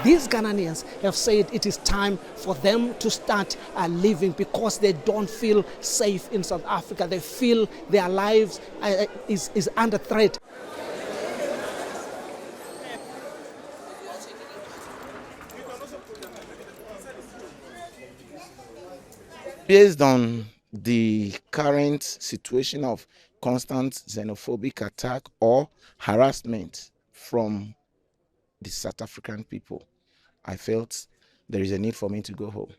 these Ghanaians have said it is time for them to start living, because they don't feel safe in South Africa. They feel their lives is under threat. Based on the current situation of constant xenophobic attack or harassment from the South African people, I felt there is a need for me to go home.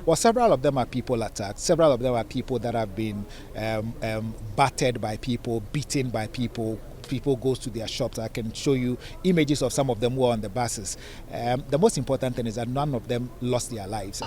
Well, several of them are people attacked. Several of them are people that have been battered by people, beaten by people. People go to their shops. I can show you images of some of them who are on the buses. The most important thing is that none of them lost their lives.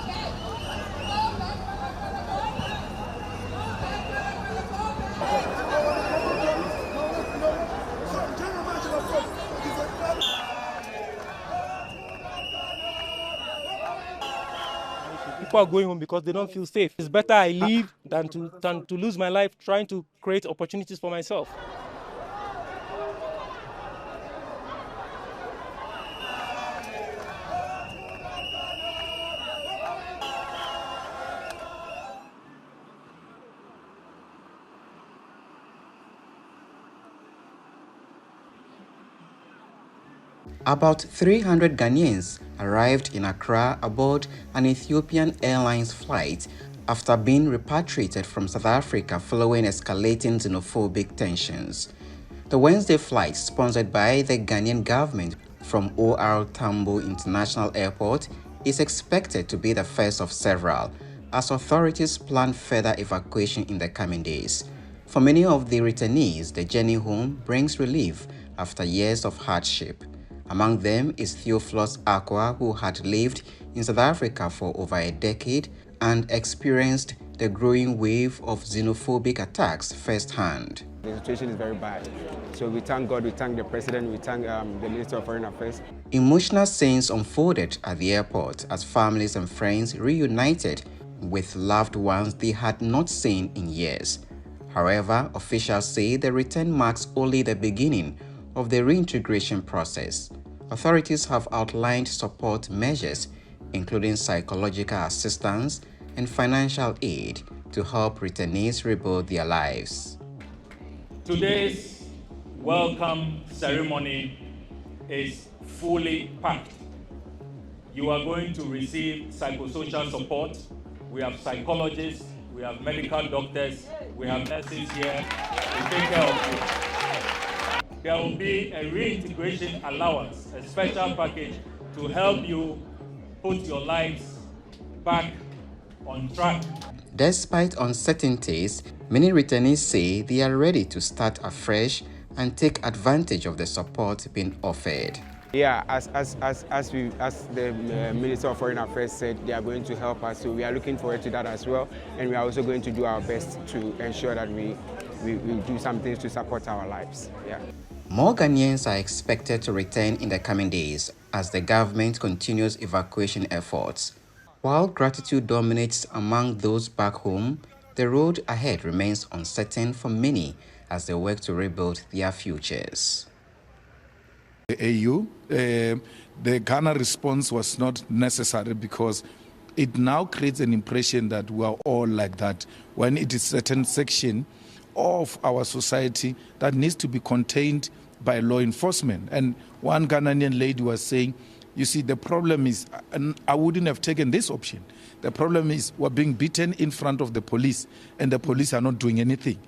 People are going home because they don't feel safe. It's better I leave than to lose my life trying to create opportunities for myself. About 300 Ghanaians arrived in Accra aboard an Ethiopian Airlines flight after being repatriated from South Africa following escalating xenophobic tensions. The Wednesday flight, sponsored by the Ghanaian government from OR Tambo International Airport, is expected to be the first of several, as authorities plan further evacuation in the coming days. For many of the returnees, the journey home brings relief after years of hardship. Among them is Theophilus Aqua, who had lived in South Africa for over a decade and experienced the growing wave of xenophobic attacks firsthand. The situation is very bad. So we thank God, we thank the President, we thank the Minister of Foreign Affairs. Emotional scenes unfolded at the airport as families and friends reunited with loved ones they had not seen in years. However, officials say the return marks only the beginning of the reintegration process. Authorities have outlined support measures, including psychological assistance and financial aid, to help returnees rebuild their lives. Today's welcome ceremony is fully packed. You are going to receive psychosocial support. We have psychologists, we have medical doctors, we have nurses here to take care of you. There will be a reintegration allowance, a special package to help you put your lives back on track. Despite uncertainties, many returnees say they are ready to start afresh and take advantage of the support being offered. Yeah, as the Minister of Foreign Affairs said, they are going to help us, so we are looking forward to that as well, and we are also going to do our best to ensure that we do some things to support our lives. Yeah. More Ghanaians are expected to return in the coming days as the government continues evacuation efforts. While gratitude dominates among those back home, the road ahead remains uncertain for many as they work to rebuild their futures. The AU, the Ghana response was not necessary because it now creates an impression that we are all like that, when it is a certain section of our society that needs to be contained by law enforcement. And one Ghanaian lady was saying, you see, the problem is, and I wouldn't have taken this option. The problem is we're being beaten in front of the police and the police are not doing anything.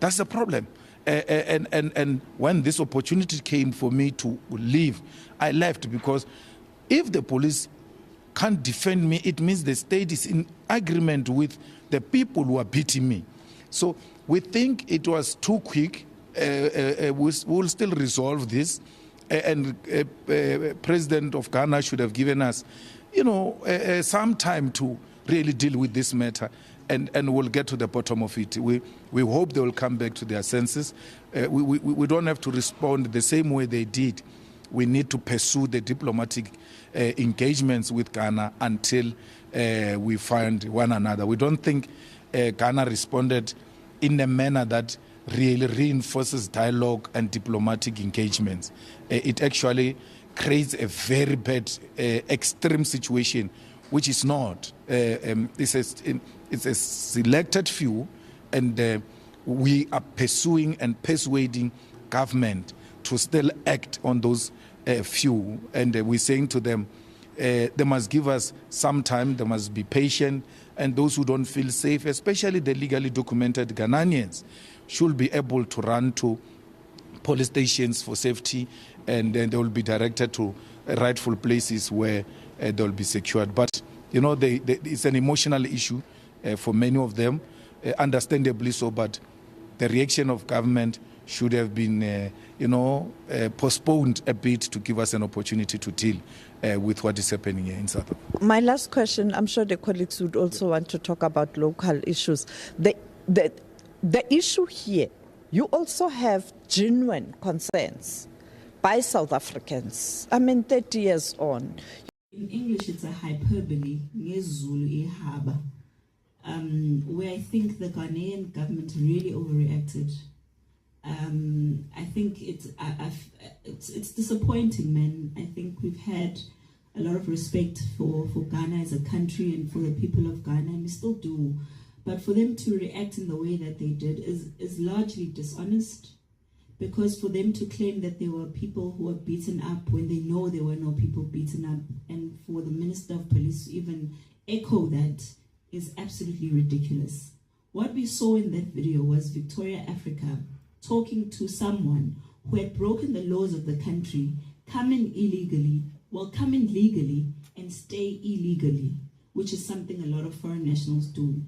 That's the problem. And when this opportunity came for me to leave, I left, because if the police can't defend me, it means the state is in agreement with the people who are beating me. So we think it was too quick. We'll still resolve this, and President of Ghana should have given us, some time to really deal with this matter. and we'll get to the bottom of it. We hope they will come back to their senses. We don't have to respond the same way they did. We need to pursue the diplomatic engagements with Ghana until we find one another. We don't think Ghana responded in a manner that really reinforces dialogue and diplomatic engagements. It actually creates a very bad, extreme situation, which is not. It's a selected few, and we are pursuing and persuading government to still act on those few. And we're saying to them, they must give us some time, they must be patient, and those who don't feel safe, especially the legally documented Ghanaians, should be able to run to police stations for safety, and then they will be directed to rightful places where they will be secured. But, you know, it's an emotional issue for many of them, understandably so, but the reaction of government should have been, postponed a bit to give us an opportunity to deal with what is happening here in South Africa. My last question, I'm sure the colleagues would also want to talk about local issues. The issue here, you also have genuine concerns by South Africans. 30 years on. In English, it's a hyperbole, ngezulu ihaba, where I think the Ghanaian government really overreacted. I think it's disappointing, man. I think we've had a lot of respect for Ghana as a country and for the people of Ghana, and we still do. But for them to react in the way that they did is largely dishonest, because for them to claim that there were people who were beaten up when they know there were no people beaten up, and for the Minister of Police to even echo that is absolutely ridiculous. What we saw in that video was Victoria Africa talking to someone who had broken the laws of the country, come in illegally, come in legally and stay illegally, which is something a lot of foreign nationals do.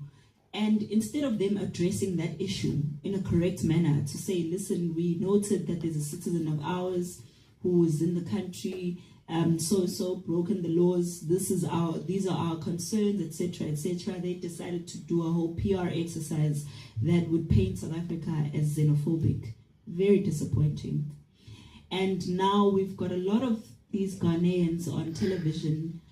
And instead of them addressing that issue in a correct manner, to say, listen, we noted that there's a citizen of ours who is in the country, so broken the laws, these are our concerns, etc., etc. They decided to do a whole PR exercise that would paint South Africa as xenophobic. Very disappointing. And now we've got a lot of these Ghanaians on television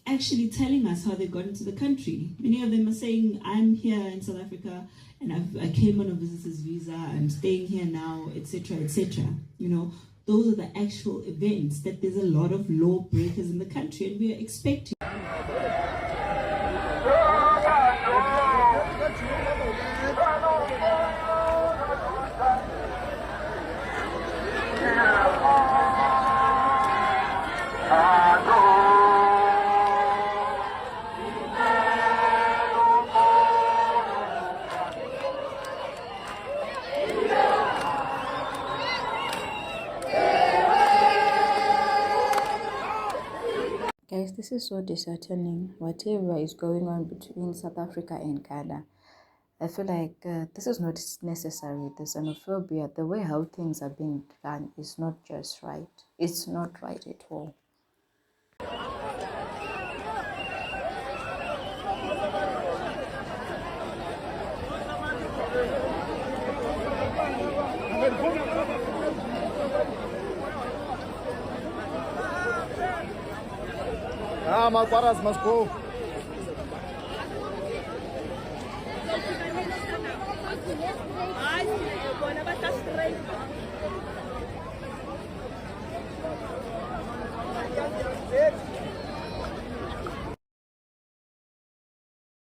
actually telling us how they got into the country. Many of them are saying, I'm here in South Africa and I came on a visitor's visa, I'm staying here now, etc., etc. Those are the actual events, that there's a lot of law breakers in the country, and we are expecting. Guys, this is so disheartening. Whatever is going on between South Africa and Ghana, I feel like this is not necessary. The xenophobia, the way how things are being done is not just right. It's not right at all. My brothers must go.